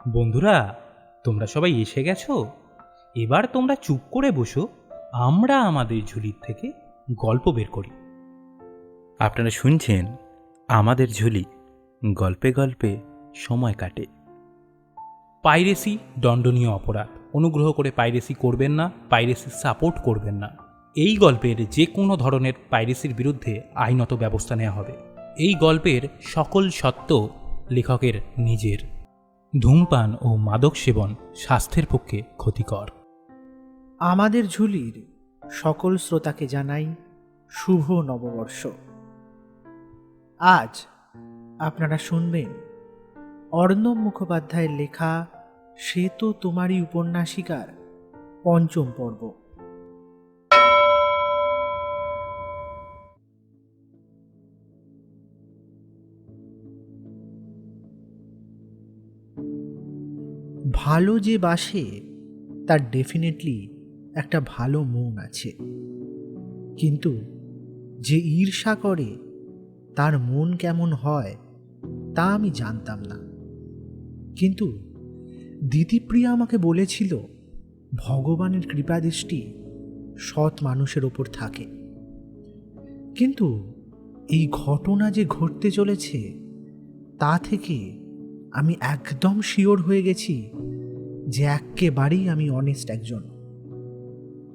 বন্ধুরা, তোমরা সবাই এসে গেছো? এবার তোমরা চুপ করে বসো, আমরা আমাদের ঝুলির থেকে গল্প বের করি। আপনারা শুনছেন আমাদের ঝুলি, গল্পে গল্পে সময় কাটে। পাইরেসি দণ্ডনীয় অপরাধ। অনুগ্রহ করে পাইরেসি করবেন না, পাইরেসি সাপোর্ট করবেন না। এই গল্পের যে কোনো ধরনের পাইরেসির বিরুদ্ধে আইনত ব্যবস্থা নেওয়া হবে। এই গল্পের সকল সত্য লেখকের নিজের। ধূমপান ও মাদক সেবন স্বাস্থ্যের পক্ষে ক্ষতিকর। আমাদের ঝুলির সকল শ্রোতাকে জানাই শুভ নববর্ষ। আজ আপনারা শুনবেন অর্ণব মুখোপাধ্যায়ের লেখা সে তো তোমারই উপন্যাসিকার পঞ্চম পর্ব। ভালো যে বাসে তার ডেফিনেটলি একটা ভালো মন আছে, কিন্তু যে ঈর্ষা করে তার মন কেমন হয় তা আমি জানতাম না। কিন্তু দিদিপ্রিয়া আমাকে বলেছিল ভগবানের কৃপাদৃষ্টি সৎ মানুষের ওপর থাকে। কিন্তু এই ঘটনা যে ঘটতে চলেছে তা থেকে আমি একদম শিওর হয়ে গেছি যে এক্কেবারেই আমি অনেস্ট একজন।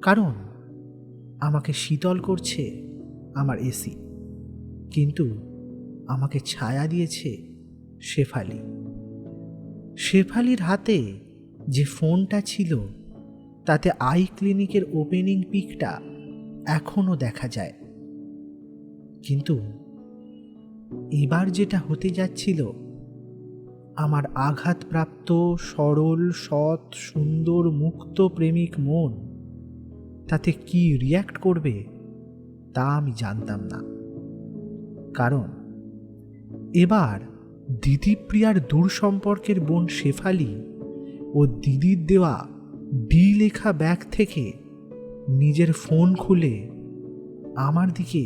কারণ আমাকে শীতল করছে আমার এসি, কিন্তু আমাকে ছায়া দিয়েছে শেফালি। শেফালির হাতে যে ফোনটা ছিল তাতে আই ক্লিনিকের ওপেনিং পিকটা এখনও দেখা যায়। কিন্তু এবার যেটা হতে যাচ্ছিল, আমার আঘাতপ্রাপ্ত সরল সৎ সুন্দর মুক্ত প্রেমিক মন তাতে কি রিয়্যাক্ট করবে তা আমি জানতাম না। কারণ এবার দিদিপ্রিয়ার দূর সম্পর্কের বোন শেফালি ও দিদির দেওয়া ডি লেখা ব্যাগ থেকে নিজের ফোন খুলে আমার দিকে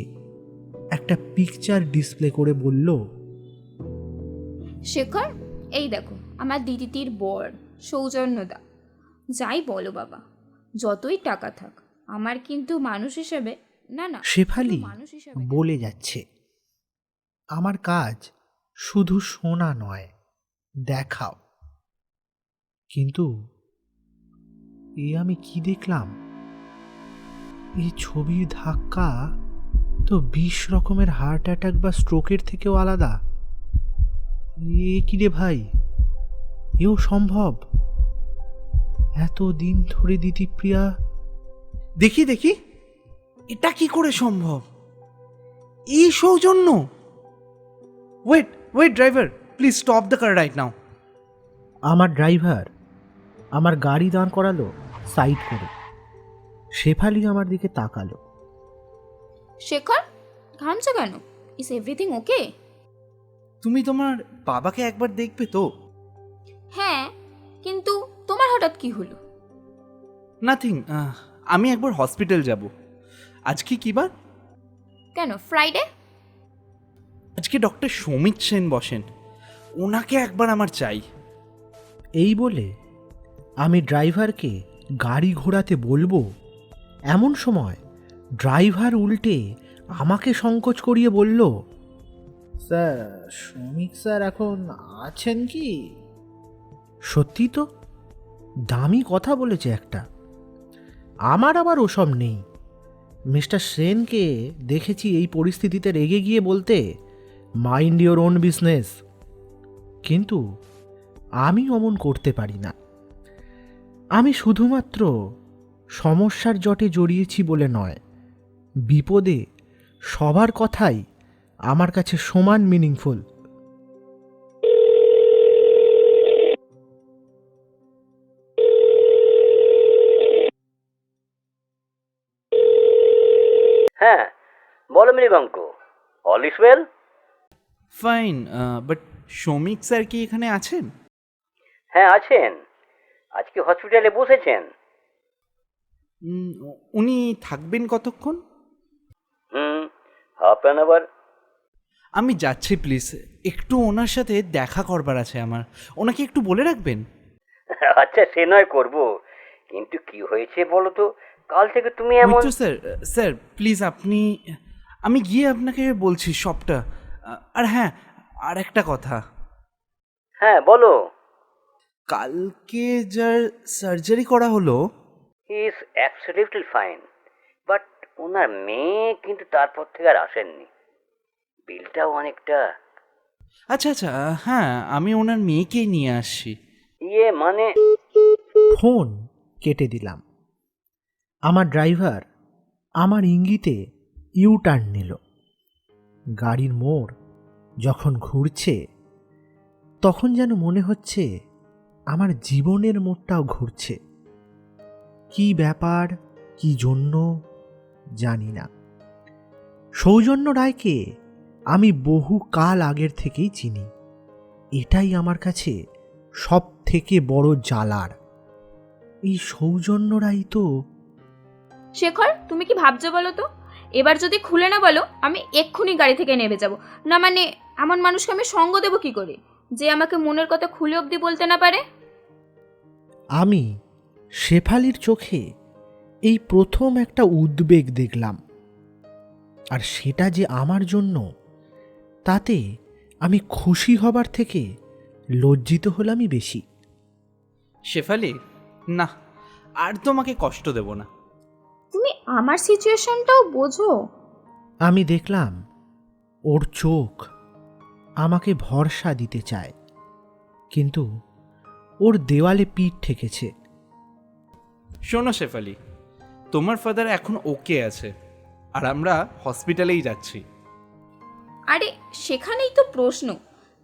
একটা পিকচার ডিসপ্লে করে বলল, শেখর, এই দেখো আমার দিদিটির বর সৌজন্যদা। যাই বলো বাবা, যতই টাকা থাক আমার কিন্তু মানুষ হিসেবে না না শেফালি শুধু মানুষ হিসেবে কেন। বলে যাচ্ছে, আমার কাজ শুধু শোনা নয়, দেখাও। কিন্তু এ আমি কি দেখলাম? এই ছবির ধাক্কা তো 20 রকমের হার্ট অ্যাটাক বা স্ট্রোকের থেকেও আলাদা। এ কি রে ভাই, এও সম্ভব? এত দিন ধরে দিদিপ্রিয়া। দেখি দেখি, এটা কি করে সম্ভব? এই সৌজন্য! Wait wait driver, please stop the car right now. আমার ড্রাইভার আমার গাড়ি দাঁড় করালো সাইড করে। শেফালি আমার দিকে তাকালো। শেখর, ঘামছো কেন? Is everything okay? তুমি তোমার বাবাকে একবার দেখবে তো? হ্যাঁ, কিন্তু তোমার হঠাৎ কি হলো? নাথিং, আমি একবার হসপিটাল যাব। আজকে কি বার? কেন ফ্রাইডে? আজকে ডক্টর সমিত সেন বসেন, ওনাকে একবার আমার চাই। এই বলে আমি ড্রাইভারকে গাড়ি ঘোরাতে বলবো, এমন সময় ড্রাইভার উল্টে আমাকে সংকোচ করিয়ে বলল, স্যার শ্রমিক স্যার এখন আছেন কি? সত্যি তো, দামি কথা বলেছে একটা। আমার আবার ওসব নেই। মিস্টার সেনকে দেখেছি এই পরিস্থিতিতে রেগে গিয়ে বলতে, মাইন্ড ইওর ওন বিজনেস। কিন্তু আমি অমন করতে পারি না। আমি শুধুমাত্র সমস্যার জটে জড়িয়েছি বলে নয়, বিপদে সবার কথাই আমার কাছে সমান মিনিংফুল। হ্যাঁ, বলো Mriganka, all is well? Fine, but Soumik sir কি এখানে আছেন? হ্যাঁ আছেন, আজকে হসপিটালে বসেছেন। উনি থাকবেন কতক্ষণ? Half an hour. আমি যাচ্ছি প্লিজ, একটু ওনার সাথে দেখা করবার আছে আমার, ওনাকে একটু বলে রাখবেন। আচ্ছা, সে নয় করবো, কিন্তু কি হয়েছে বলো তো? কাল থেকে তুমি এমন। মৈত্র স্যার, স্যার প্লিজ আপনি, আমি গিয়ে আপনাকে বলছি সবটা। আর হ্যাঁ, আর একটা কথা, হ্যাঁ বলো। কালকে যার সার্জারি করা হলো, he is absolutely fine, but ওনার মেয়ে কিন্তু তারপর থেকে আর আসেননি। বিলটাও অনেকটা। আচ্ছা আচ্ছা, হ্যাঁ আমি ওনার মেয়েকেই নিয়ে আসছি। ইয়ে মানে ফোন কেটে দিলাম। আমার ড্রাইভার আমার ইঙ্গিতে ইউ টার্ন নিল। গাড়ির মোড় যখন ঘুরছে তখন যেন মনে হচ্ছে আমার জীবনের মোড়টাও ঘুরছে। কি ব্যাপার, কি জন্য জানি না। সৌজন্য রায়কে আমি বহু কাল আগের থেকেই চিনি। এটাই আমার কাছে সব থেকে বড় জ্বালার। এই সৌজন্য রায় তো শেখর, তুমি কি ভাবছো বলো তো? এবার যদি খুলে না বলো, আমি এক্ষুনি গাড়ি থেকে নেমে যাব। না মানে, এমন মানুষকে আমি সঙ্গ দেবো কি করে, যে আমাকে মনের কথা খুলে অবধি বলতে না পারে? আমি শেফালির চোখে এই প্রথম একটা উদ্বেগ দেখলাম, আর সেটা যে আমার জন্য, তাতে আমি খুশি হবার থেকে লজ্জিত হলামই বেশি। শেফালি, না আর তোমাকে কষ্ট দেব না। তুমি আমার সিচুয়েশনটাও বোঝো। আমি দেখলাম ওর চোখ আমাকে ভরসা দিতে চায়, কিন্তু ওর দেওয়ালে পিঠ ঠেকেছে। শোনো শেফালি, তোমার ফাদার এখন ওকে আছে, আর আমরা হসপিটালেই যাচ্ছি। আরে সেখানেই তো প্রশ্ন।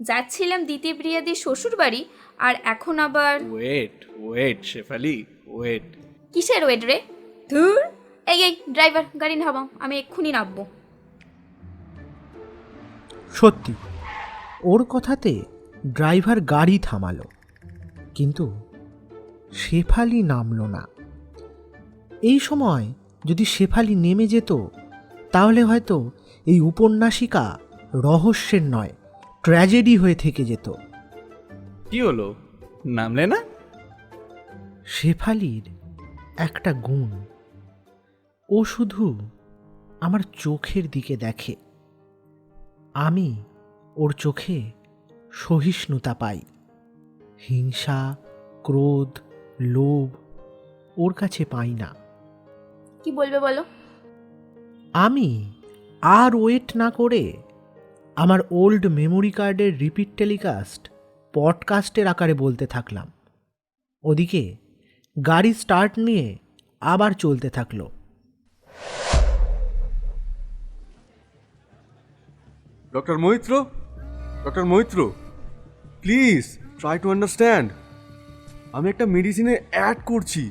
যাচ্ছিলাম দ্বিতীয়প্রিয়াদির শ্বশুর বাড়ি, আর এখন আবার ওয়েট ওয়েট শেফালি, ওয়েট। কিসের ওয়েট রে? ধুর! এই এই ড্রাইভার, গাড়ি নামাও, আমি এক্ষুনি নামবো। সত্যি, ওর কথাতে ড্রাইভার গাড়ি থামালো, কিন্তু শেফালি নামলো না। এই সময় যদি শেফালি নেমে যেত, তাহলে হয়তো এই উপন্যাসিকা রহস্যের নয়, ট্র্যাজেডি হয়ে থেকে যেত। কি হলো, নামলে না? শেফালির একটা গুণ, ও শুধু আমার চোখের দিকে দেখে। আমি ওর চোখে সহিষ্ণুতা পাই। হিংসা, ক্রোধ, লোভ ওর কাছে পাই না। কি বলবে বলো? আমি আর ওয়েট না করে আমার ওল্ড মেমোরি কার্ডের রিপিট টেলিকাস্ট পডকাস্টের আকারে বলতে থাকলাম। ওদিকে গাড়ি স্টার্ট নিয়ে আবার চলতে থাকলো। Doctor Maitra, please try to understand. আমি একটা মেডিসিনে অ্যাড করছি,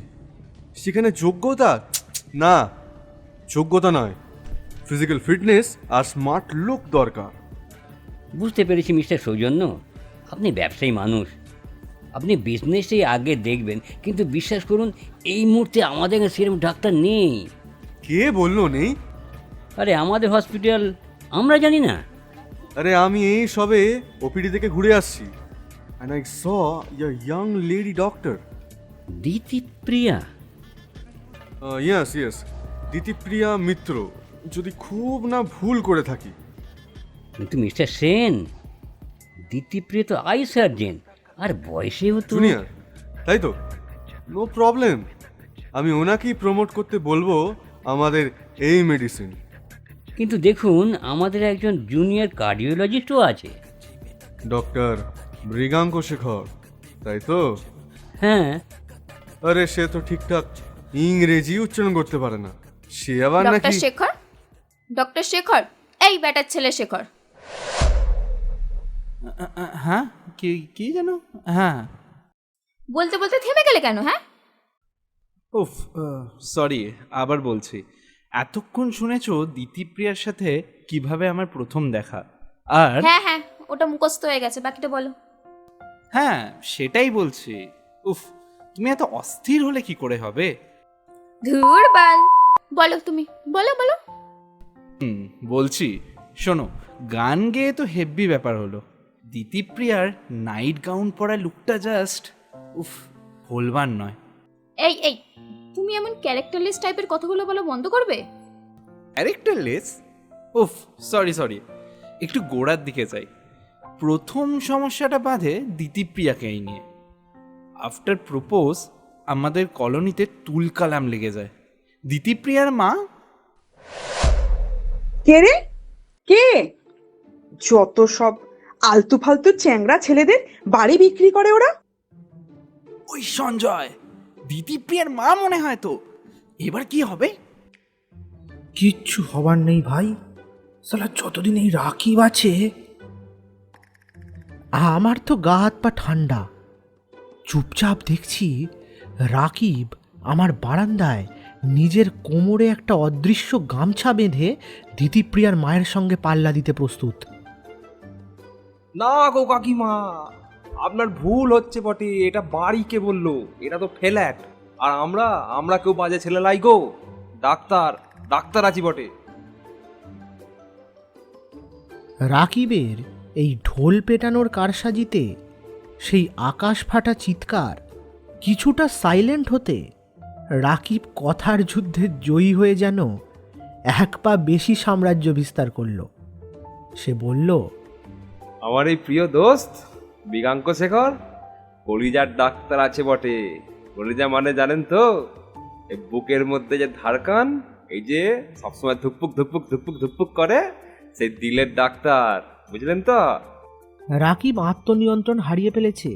সেখানে যোগ্যতা নয়, ফিজিক্যাল ফিটনেস আর স্মার্ট লুক দরকার। বুঝতে পেরেছি মিস্টার সৌজন্য, আপনি ব্যবসায়ী মানুষ, আপনি বিজনেসেই আগে দেখবেন, কিন্তু বিশ্বাস করুন এই মুহূর্তে আমাদের কাছে সেরকম ডাক্তার নেই। কে বললো নেই? আরে আমাদের হসপিটাল আমরা জানি না। আরে আমি এই সবে ওপিডি থেকে ঘুরে আসছি, and I saw a young lady doctor. Ditipriya? Yes, Ditipriya মিত্র, যদি খুব না ভুল করে থাকি। কিন্তু মিস্টার সেন, দিতিপ্রিয়া তো আই সার্জেন, আর বয়সেও তো জুনিয়র, তাই তো? নো প্রবলেম, আমি ওনাকেই প্রমোট করতে বলবো আমাদের এই মেডিসিন। কিন্তু দেখুন, আমাদের একজন জুনিয়র কার্ডিওলজিস্টও আছে। ডক্টর মৃগাঙ্ক শেখর, তাই তো? হ্যাঁ। আরে সে তো ঠিকঠাক ইংরেজি উচ্চারণ করতে পারে না, সে আবার ডক্টর নাকি। শেখর, ডক্টর শেখর, এই ব্যাটার ছেলে শেখর। হ্যাঁ, কি কি যেন? হ্যাঁ। বলতে বলতে থেমে গেলে কেন? হ্যাঁ, উফ, সরি, আবার বলছি। এতক্ষণ শুনেছো দিতিপ্রিয়ার সাথে কিভাবে আমার প্রথম দেখা, আর হ্যাঁ হ্যাঁ, ওটা মুখস্থ হয়ে গেছে, বাকিটা বলো। হ্যাঁ সেটাই বলছি। উফ, তুমি এত অস্থির হলে কি করে হবে? ধুর বাল, বলো তুমি, বলো বলো। বলছি, শোনো, গান গেয়ে তো হেভি ব্যাপার হলো। দিতিপ্রিয়ার নাইট গাউন পরা লুকটা জাস্ট উফ, ভুলবার নয়। এই এই তুমি এমন ক্যারেক্টারলেস টাইপের কথাগুলো বলা বন্ধ করবে? ক্যারেক্টারলেস? উফ, সরি, একটু গোড়ার দিকে যাই। প্রথম সমস্যাটা বাঁধে দিতিপ্রিয়াকে এই নিয়ে। আফটার প্রপোজ আমাদের কলোনিতে তুলকালাম লেগে যায়। দিতিপ্রিয়ার মা কে রে? কে? যত সব আলতু ফালতু চ্যাংড়া ছেলেদের বাড়ি বিক্রি করে ওরা। ওই সঞ্জয়, দিতিপ্রিয়ার মা মনে হয় তো। এবার কি হবে? কিচ্ছু হবার নেই ভাই, সালা যতদিন এই রাকিব আছে। আমার তো গা হাত পা ঠান্ডা। চুপচাপ দেখছি রাকিব আমার বারান্দায় নিজের কোমরে একটা অদৃশ্য গামছা বেঁধে দিতিপ্রিয়ার মায়ের সঙ্গে পাল্লা দিতে প্রস্তুত। না গো কাকিমা, আপনার ভুল হচ্ছে বটে। এটা বাড়ি কে বললো? এটা তো ফ্ল্যাট। আর আমরা কেউ বাজে ছেলে লাই গো। ডাক্তার আছি বটে। রাকিবের এই ঢোল পেটানোর কারসাজিতে সেই আকাশ ফাটা চিৎকার কিছুটা সাইলেন্ট হতে রাকিব কথার যুদ্ধে জয়ী হয়ে যেন এক পা বেশি সাম্রাজ্য বিস্তার করল। সে বলল, আমার এই প্রিয় দোস্ত বিগাঙ্ক শেখর, কলিজার ডাক্তার আছে বটে। কলিজা মানে জানেন তো? এই বুকের মধ্যে যে ধারকান, এই যে সবসময় ধুকপুক ধুকপুক ধুকপুক ধুকপুক করে, সেই দিলের ডাক্তার, বুঝলেন তো? রাকিব আত্মনিয়ন্ত্রণ হারিয়ে ফেলেছে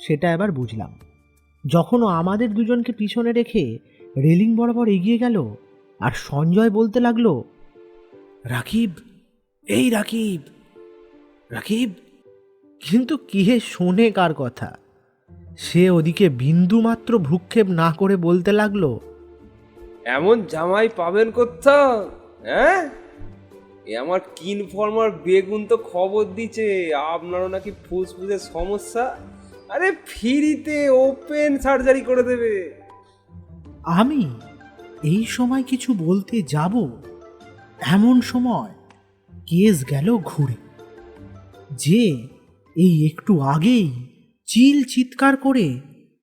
সেটা এবার বুঝলাম। যখন ও আমাদের দুজনকে পিছনে রেখে রেলিং বরাবর এগিয়ে গেল আর সঞ্জয় বলতে লাগলো, রাকিব, এই রাকিব, রাকিব। কিন্তু কে শোনে কার কথা? সে ওদিকে বিন্দু মাত্র ভ্রুক্ষেপ না করে বলতে লাগলো, এমন জামাই পাবেন কোথাও? হ্যাঁ, এ আমার কিনফর্মার বেগুন তো খবর দিচ্ছে আপনারও নাকি ফুসফুসের সমস্যা। আরে ফ্রিতে ওপেন সার্জারি করে দেবে। আমি এই সময় কিছু বলতে যাব, এমন সময় কেস গেল ঘুরে। যে এই একটু আগেই চিৎকার করে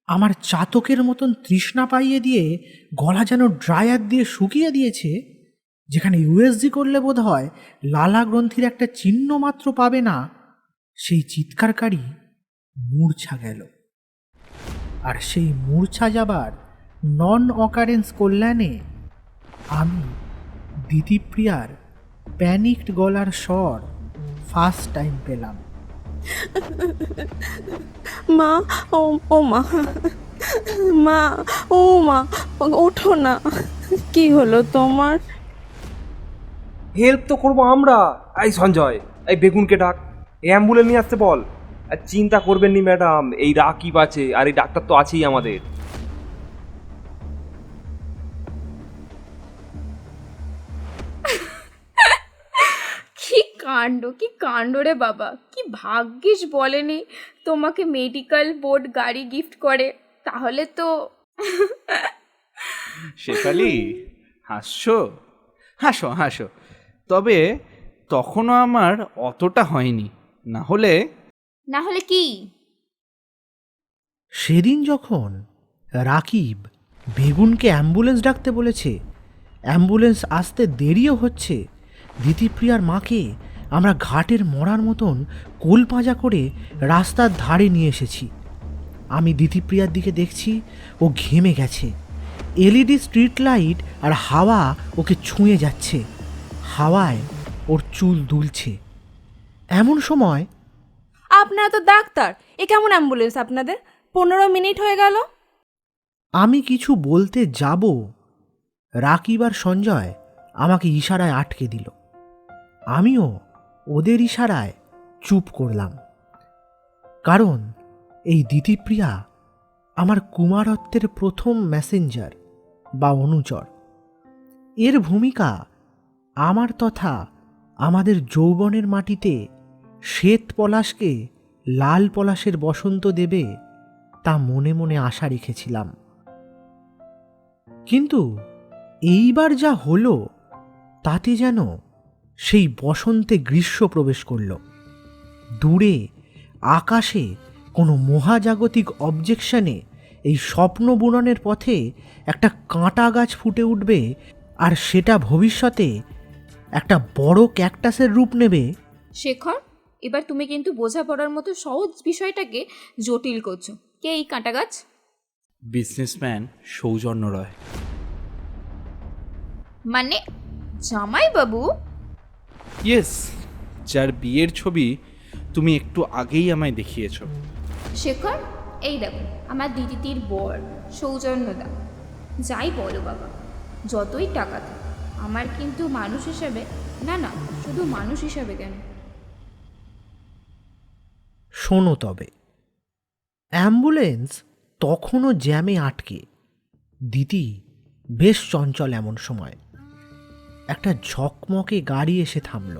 আমার চাতকের মতন তৃষ্ণা পাইয়ে দিয়ে গলা যেন ড্রায়ার দিয়ে শুকিয়ে দিয়েছে, যেখানে ইউএসজি করলে বোধ হয় লালা গ্রন্থির একটা চিহ্ন মাত্র পাবে না, সেই চিৎকারকারী মূর্ছা গেল। আর সেই মূর্ছা যাবার নন অকারেন্স কল্যাণে আমি দিতিপ্রিয়ার প্যানিকড গলার স্বর ফার্স্ট টাইম পেলাম। মা, ও মা, মা, ও মা, ওঠো না। কি হলো তোমার? হেল্প তো করবো আমরা। এই সঞ্জয়, এই বেগুনকে ডাক, এই অ্যাম্বুলেন্স নিয়ে আসতে বল। আর চিন্তা করবেন নি ম্যাডাম, এই রাকিব আছে আর এই ডাক্তার তো আছেই আমাদের। কি কাণ্ড রে বাবা! কি ভাগ্যিস বলেনি তোমাকে মেডিকেল বোর্ড গাড়ি গিফট করে, তাহলে তো। শেফালি, হাসছো? হাসো। তবে তখনও আমার অতটা হয়নি। না হলে কি? সেদিন যখন রাকিব বেগুনকে অ্যাম্বুলেন্স ডাকতে বলেছে, অ্যাম্বুলেন্স আসতে দেরিও হচ্ছে, দিতিপ্রিয়ার মাকে আমরা ঘাটের মরার মতন কোল পাঁজা করে রাস্তার ধারে নিয়ে এসেছি। আমি দিতিপ্রিয়ার দিকে দেখছি, ও ঘেমে গেছে। এলইডি স্ট্রিট লাইট আর হাওয়া ওকে ছুঁয়ে যাচ্ছে, হাওয়ায় ওর চুল দুলছে। এমন সময় আপনারা তো ডাক্তার, এ কেমন অ্যাম্বুলেন্স আপনাদের? 15 মিনিট হয়ে গেল। আমি কিছু বলতে যাব, রাকিব আর সঞ্জয় আমাকে ইশারায় আটকে দিল। আমিও ওদের ইশারায় চুপ করলাম, কারণ এই দিতিপ্রিয়া আমার কুমারত্বের প্রথম মেসেঞ্জার বা অনুচর। এর ভূমিকা আমার তথা আমাদের যৌবনের মাটিতে শ্বেত পলাশকে লাল পলাশের বসন্ত দেবে, তা মনে মনে আশা রেখেছিলাম। কিন্তু এইবার যা হলো তাতে যেন সেই বসন্তে গ্রীষ্ম প্রবেশ করল। দূরে আকাশে কোনো মহাজাগতিক অবজেকশনে এই স্বপ্ন বুননের পথে একটা কাঁটা গাছ ফুটে উঠবে, আর সেটা ভবিষ্যতে একটা বড় ক্যাকটাসের রূপ নেবে। শেখর, এবার তুমি কিন্তু বোঝাপড়ার মতো সহজ বিষয়টাকে জটিল করছো। কে এই কাঁটা গাছ? বিজনেসম্যান সৌজন্য রয়। মানে জামাই বাবু? ইয়েস, যার বিয়ের ছবি তুমি একটু আগেই আমায় দেখিয়েছো। শেখর, এই দেখো আমার দিদির বর সৌজন্যদা। যাই বলো বাবা, যতই টাকা থাক, আমার কিন্তু মানুষ হিসেবে না, না শুধু মানুষ হিসেবে কেন। শোনো তবে, অ্যাম্বুলেন্স তখনও জ্যামে আটকে। দিদি বেশ চঞ্চল এমন সময় একটা ঝকমকে গাড়ি এসে থামল।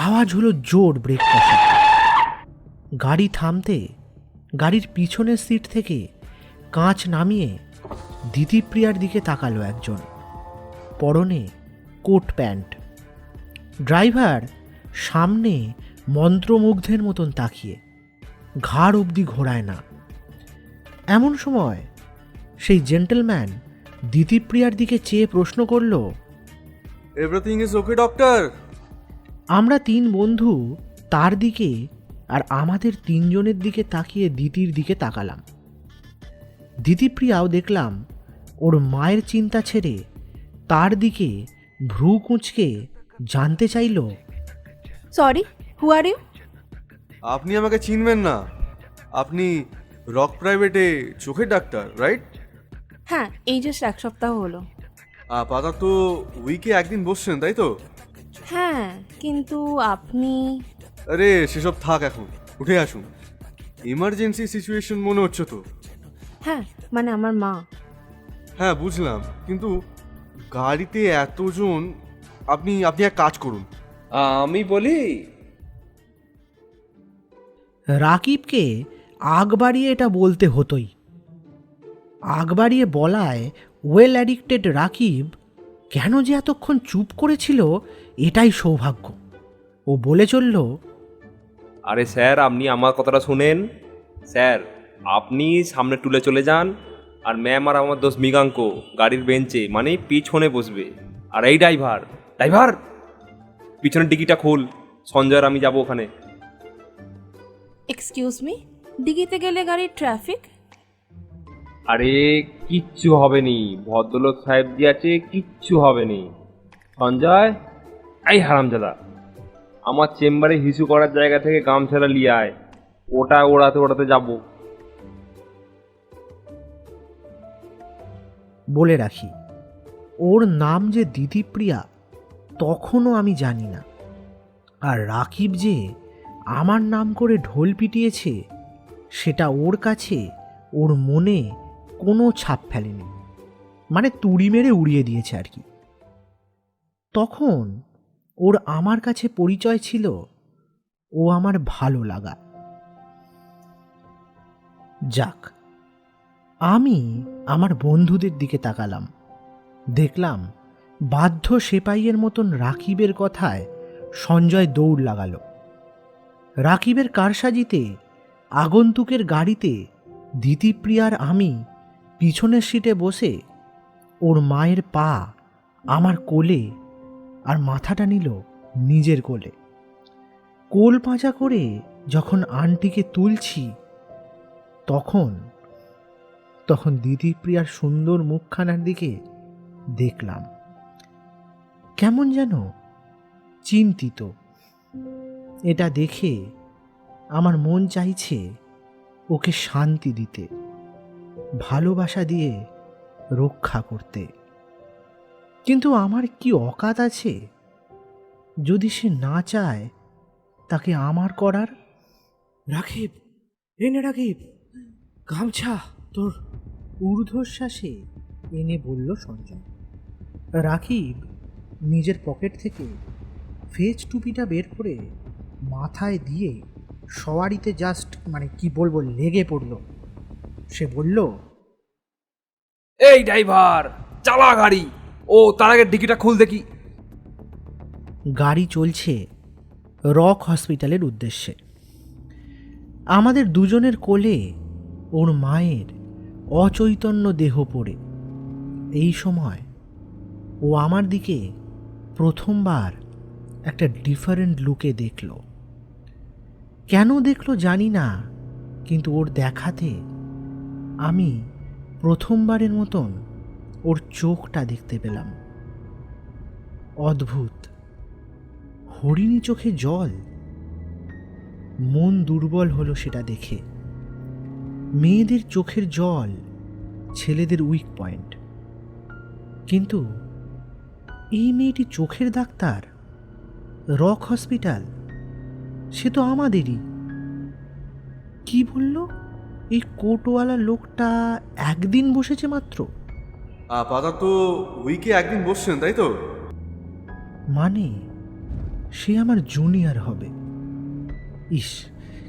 আওয়াজ হলো জোর ব্রেক কষা। গাড়ি থামতে গাড়ির পিছনের সিট থেকে কাঁচ নামিয়ে দিদিপ্রিয়ার দিকে তাকালো একজন, পরনে কোট প্যান্ট। ড্রাইভার সামনে মন্ত্রমুগ্ধের মতন তাকিয়ে, ঘাড় অবধি ঘোরায় না। এমন সময় সেই জেন্টলম্যান দিদিপ্রিয়ার দিকে চেয়ে প্রশ্ন করল, এভরিথিং ইজ ওকে ডক্টর? আমরা তিন বন্ধু তার দিকে আর আমাদের তিনজনের দিকে তাকিয়ে দিদির দিকে তাকালাম। দিদিপ্রিয়াও দেখলাম ওর মায়ের চিন্তা ছেড়ে তার দিকে ভ্রু কুঁচকে জানতে চাইল, সরি, হু আর ইউ? আপনি আমাকে চিনবেন না? আপনি রক প্রাইভেটে চোখের ডাক্তার, রাইট? হ্যাঁ, এই জাস্ট এক সপ্তাহ হলো। আপাতত উইকে একদিন বসছেন, তাই তো? হ্যাঁ, কিন্তু আপনি? আরে সেসব থাক, এখন উঠে আসুন। ইমার্জেন্সি সিচুয়েশন মনে হচ্ছে তো? হ্যাঁ, মানে আমার মা। হ্যাঁ বুঝলাম, কিন্তু গাড়িতে এতজন, আপনি আপনি এক কাজ করুন। আমি বলি, রাকিবকে আগ বাড়িয়ে এটা বলতে হতোই। আগ বাড়িয়ে বলায় ওয়েল অ্যাডিক্টেড রাকিব কেন যে এতক্ষণ চুপ করেছিল, এটাই সৌভাগ্য। ও বলে চলল, আরে স্যার আপনি আমার কথাটা শুনেন। স্যার আপনি সামনে টুলে চলে যান, আর ম্যাম আর আমার দোস্ত মৃগাঙ্ক গাড়ির বেঞ্চে মানে পিছনে বসবে। আর এই ড্রাইভার ড্রাইভার পিছনের ডিকিটা খোল, সঞ্জয় আর আমি যাবো ওখানে। এক্সকিউজ মি, দিঘিতে গেলে গাড়ির ট্রাফিক? আরে কিচ্ছু হবে নি, ভদ্রলোক সাহেব জি আছে, কিচ্ছু হবে নি। সঞ্জয়, এই হারামজাদা, আমার চেম্বারে হিসু করার জায়গা থেকে গামছাড়া লিয়ে আয়, ওটা ওড়াতে ওড়াতে যাবো। বলে রাখি, ওর নাম যে দিদিপ্রিয়া তখনও আমি জানি না। আর রাকিব যে আমার নাম করে ঢোল পিটিয়েছে, সেটা ওর কাছে ওর মনে কোনো ছাপ ফেলেনি, মানে তুড়ি মেরে উড়িয়ে দিয়েছে আর কি। তখন ওর আমার কাছে পরিচয় ছিল ও আমার ভালো লাগা। যাক, আমি আমার বন্ধুদের দিকে তাকালাম, দেখলাম বাধ্য সেপাইয়ের মতন রাকিবের কথায় সঞ্জয় দৌড় লাগালো। রাকিবের কারসাজিতে আগন্তুকের গাড়িতে দিদিপ্রিয়ার আমি পিছনের সিটে বসে, ওর মায়ের পা আমার কোলে আর মাথাটা নিল নিজের কোলে। কোল পাঁজা করে যখন আন্টিকে তুলছি, তখন দিদিপ্রিয়ার সুন্দর মুখখানার দিকে দেখলাম, কেমন যেন চিন্তিত। এটা দেখে আমার মন চাইছে ওকে শান্তি দিতে, ভালোবাসা দিয়ে রক্ষা করতে। কিন্তু আমার কি অকাত আছে যদি সে না চায় তাকে আমার করার? রাকিব, এনে রাকিব, গামছা তোর ঊর্ধ্বশ্বাসে এনে বলল সঞ্জয়। রাকিব নিজের পকেট থেকে ফেজ টুপিটা বের করে মাথায় দিয়ে সওয়ারিতে জাস্ট কি বলবো লেগে পড়ল। সে বলল, এই ড্রাইভার চালা গাড়ি, ও তার আগে ডিকিটা খুল দেখি। গাড়ি চলছে রক হসপিটালের উদ্দেশ্যে। আমাদের দুজনের কোলে ওর মায়ের অচৈতন্য দেহ পড়ে। এই সময় ও আমার দিকে প্রথমবার একটা ডিফারেন্ট লুকে দেখল। কেন দেখলো জানি না, কিন্তু ওর দেখাতে আমি প্রথমবারের মতন ওর চোখটা দেখতে পেলাম। অদ্ভুত, হরিণী চোখে জল। মন দুর্বল হলো সেটা দেখে। মেয়েদের চোখের জল ছেলেদের উইক পয়েন্ট, কিন্তু এই মেয়েটি চোখের ডাক্তার, রক হসপিটাল, সে তো আমাদেরই। কি বলল এই কোটওয়ালা লোকটা? একদিন বসেছে মাত্র? আপাতত উইকে একদিন বসছেন, তাই তো? মানে সে আমার জুনিয়র হবে। ইস,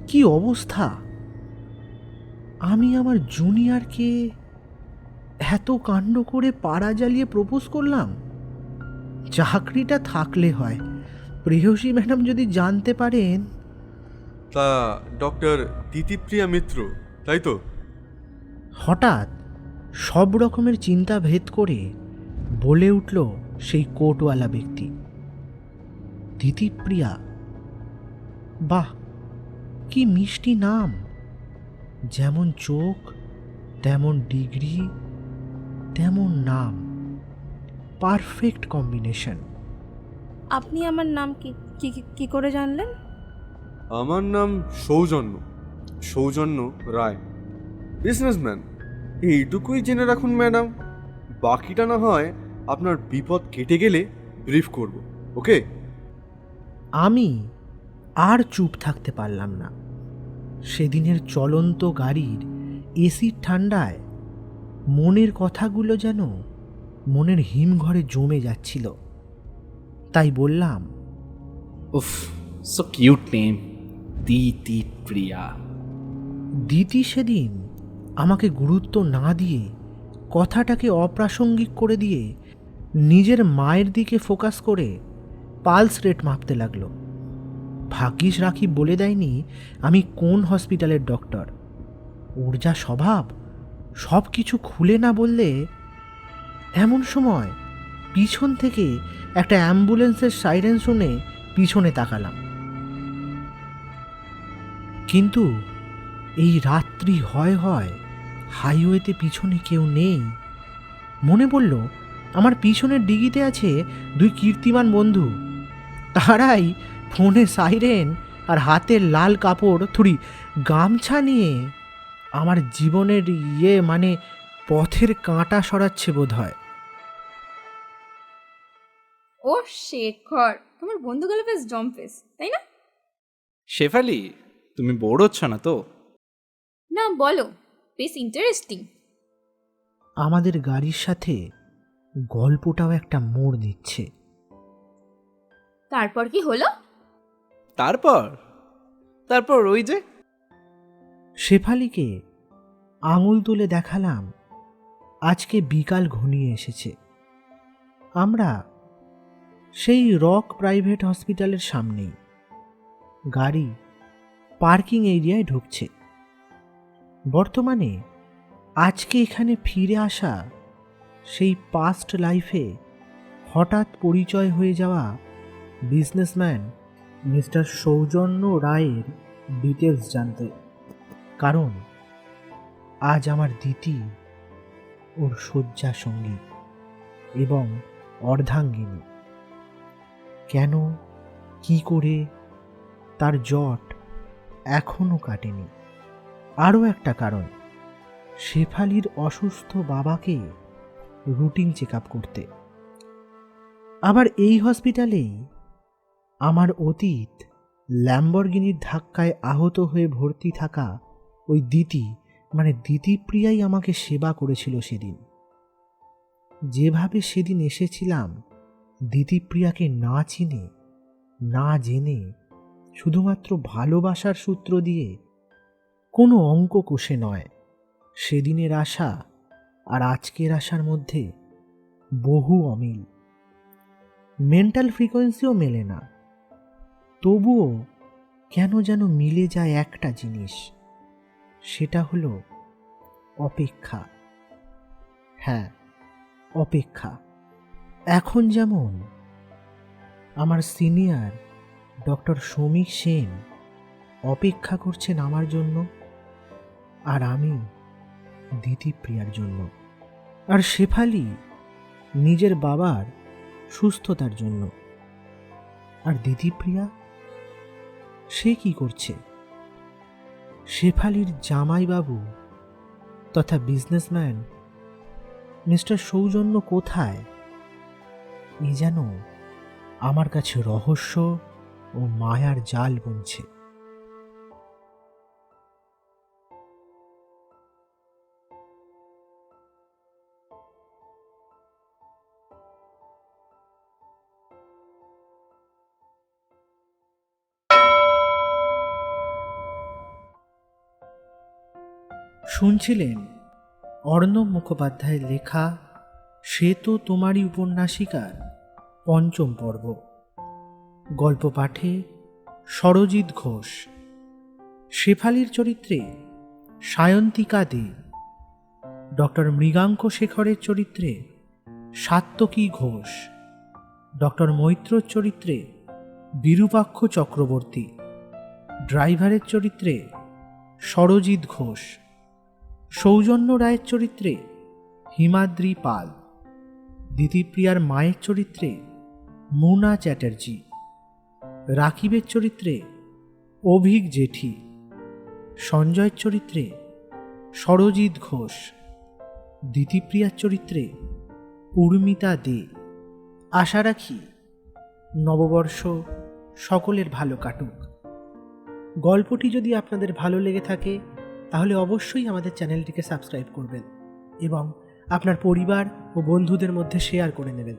কি অবস্থা! আমি আমার জুনিয়রকে এত কাণ্ড করে পাড়া জ্বালিয়ে প্রপোজ করলাম। চাকরিটা থাকলে হয়, প্রেয়সী ম্যাডাম যদি জানতে পারেন। তা ডক্টর দিতিপ্রিয়া মিত্র, তাই তো? হঠাৎ সব রকমের চিন্তা ভেদ করে বলে উঠল সেই কোটওয়ালা ব্যক্তি, দিতিপ্রিয়া। বাহ, কি মিষ্টি নাম! যেমন চোখ তেমন ডিগ্রি তেমন নাম, পারফেক্ট কম্বিনেশন। আপনি আমার নাম কি করে জানলেন? আমার নাম সৌজন্য রায়, বিজনেসম্যান। এইটুকুই জেনে রাখুন ম্যাডাম, বাকিটা না হয় আপনার বিপদ কেটে গেলে ব্রিফ করব, ওকে? আমি আর চুপ থাকতে পারলাম না। সেদিনের চলন্ত গাড়ির এসির ঠান্ডায় মনের কথাগুলো যেন মনের হিমঘরে জমে যাচ্ছিল। তাই বললাম, উফ, সো কিউট নেম, দিতিপ্রিয়া। দিতি সেদিন আমাকে গুরুত্ব না দিয়ে কথাটাকে অপ্রাসঙ্গিক করে দিয়ে নিজের মায়ের দিকে ফোকাস করে পালস রেট মাপতে লাগলো। ভাগ্যিস রাখি বলে দেয়নি আমি কোন হসপিটালের ডক্টর। ওর যা স্বভাব, সব কিছু খুলে না বললে। এমন সময় পিছন থেকে একটা অ্যাম্বুলেন্সের সাইরেন শুনে পিছনে তাকালাম, কিন্তু এই রাত্রি হয় হাইওয়েতে পিছনে কেউ নেই। মনে পড়ল আমার পিছনের ডিগিতে আছে 2 কীর্তিমান বন্ধু। তারাই ফোনে সাইরেন আর হাতের লাল কাপড় গামছা নিয়ে আমার জীবনের মানে পথের কাঁটা সরাচ্ছে বোধ হয়। ও শেখর, তোমার বন্ধুগুলো বেশ জম্পেস, তাই না? শেফালি, তুমি বোর হচ্ছ না তো? না, বলো, বেশ ইন্টারেস্টিং। আমাদের গাড়ির সাথে গল্পটাও একটা মোড় নিচ্ছে। তারপর কি হলো? তারপর ওই যে শেফালিকে আঙুল তুলে দেখালাম আজকে বিকাল ঘনিয়ে এসেছে। আমরা সেই রক প্রাইভেট হসপিটালের সামনেই। গাড়ি পার্কিং এরিয়ায় ঢুকছে। বর্তমানে আজকে এখানে ফিরে আসা সেই পাস্ট লাইফে হঠাৎ পরিচয় হয়ে যাওয়া বিজনেসম্যান মিস্টার সৌজন্য রায়ের ডিটেলস জানতে। কারণ আজ আমার দিতি ওর শয্যা সঙ্গী এবং অর্ধাঙ্গিনী। কেন, কি করে, তার জট এখনও কাটেনি। আরও একটা কারণ, শেফালির অসুস্থ বাবাকে রুটিন চেক আপ করতে। আবার এই হসপিটালেই আমার অতীত ল্যাম্বরগিনির ধাক্কায় আহত হয়ে ভর্তি থাকা ওই দিতিপ্রিয়াই আমাকে সেবা করেছিল সেদিন। যেভাবে সেদিন এসেছিলাম দিতিপ্রিয়াকে না চিনে না জেনে, শুধুমাত্র ভালোবাসার সূত্র দিয়ে, কোনো অঙ্ক কষে নয়, সেদিনের আশা আর আজকের আশার মধ্যে বহু অমিল। মেন্টাল ফ্রিকোয়েন্সিও মেলে না, তবুও কেন যেন মিলে যায় একটা জিনিস, সেটা হলো অপেক্ষা। হ্যাঁ, অপেক্ষা। এখন যেমন আমার সিনিয়র ডক্টর সমীক সেন অপেক্ষা করছেন আমার জন্য, আর আমি দিতিপ্রিয়ার জন্য, আর শেফালি নিজের বাবার সুস্থতার জন্য। আর দিতিপ্রিয়া, সে কি করছে? শেফালির জামাইবাবু তথা বিজনেসম্যান মিস্টার সৌজন্য কোথায়? এ যেন আমার কাছে রহস্য ও মায়ার জাল বুনছে। শুনছিলেন অর্ণব মুখোপাধ্যায়ের লেখা সে তো তোমারই উপন্যাসিকার ৫ম পর্ব। গল্প পাঠে সরজিৎ ঘোষ। শেফালির চরিত্রে সায়ন্তিকা দে, ডক্টর মৃগাঙ্ক শেখরের চরিত্রে সাত্তকী ঘোষ, ডক্টর মৈত্রর চরিত্রে বিরূপাক্ষ চক্রবর্তী, ড্রাইভারের চরিত্রে সরজিৎ ঘোষ, সৌজন্য রায়ের চরিত্রে হিমাদ্রি পাল, দিতিপ্রিয়ার মায়ের চরিত্রে মুনা চ্যাটার্জি, রাকিবের চরিত্রে অভিক জেঠি, সঞ্জয়ের চরিত্রে সরজিৎ ঘোষ, দিতিপ্রিয়ার চরিত্রে উর্মিতা দে। আশা রাখি নববর্ষ সকলের ভালো কাটুক। গল্পটি যদি আপনাদের ভালো লেগে থাকে তাহলে অবশ্যই আমাদের চ্যানেলটিকে সাবস্ক্রাইব করবেন এবং আপনার পরিবার ও বন্ধুদের মধ্যে শেয়ার করে নেবেন।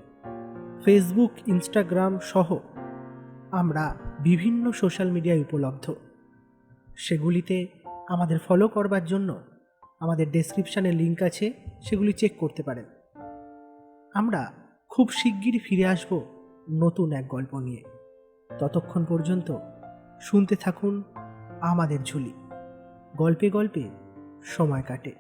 ফেসবুক, ইনস্টাগ্রাম সহ আমরা বিভিন্ন সোশ্যাল মিডিয়ায় উপলব্ধ। সেগুলিতে আমাদের ফলো করবার জন্য আমাদের ডেসক্রিপশানে লিঙ্ক আছে, সেগুলি চেক করতে পারেন। আমরা খুব শিগগিরই ফিরে আসব নতুন এক গল্প নিয়ে। ততক্ষণ পর্যন্ত শুনতে থাকুন আমাদের ঝুলি। গল্পে গল্পে সময় কাটে।